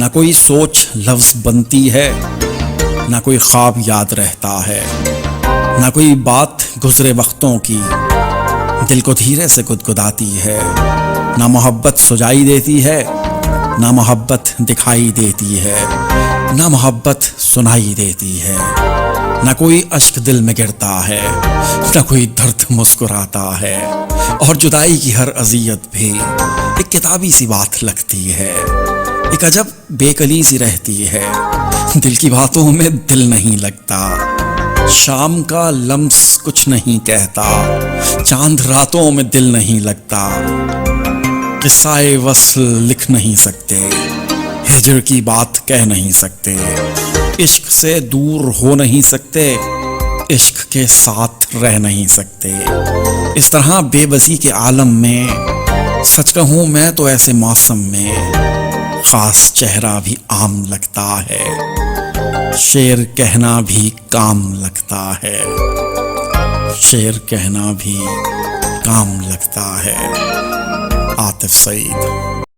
نہ کوئی سوچ لفظ بنتی ہے، نہ کوئی خواب یاد رہتا ہے، نہ کوئی بات گزرے وقتوں کی دل کو دھیرے سے گدگداتی ہے، نہ محبت سجائی دیتی ہے، نہ محبت دکھائی دیتی ہے، نہ محبت سنائی دیتی ہے، نہ کوئی اشک دل میں گرتا ہے، نہ کوئی درد مسکراتا ہے، اور جدائی کی ہر اذیت بھی ایک کتابی سی بات لگتی ہے، ایک عجب بے کلی سی رہتی ہے، دل کی باتوں میں دل نہیں لگتا، شام کا لمس کچھ نہیں کہتا، چاند راتوں میں دل نہیں لگتا، قصہ وصل لکھ نہیں سکتے، ہجر کی بات کہہ نہیں سکتے، عشق سے دور ہو نہیں سکتے، عشق کے ساتھ رہ نہیں سکتے، اس طرح بے بسی کے عالم میں سچ کہوں میں تو ایسے موسم میں خاص چہرہ بھی عام لگتا ہے، شعر کہنا بھی کام لگتا ہے، شعر کہنا بھی کام لگتا ہے۔ عاطف سعید۔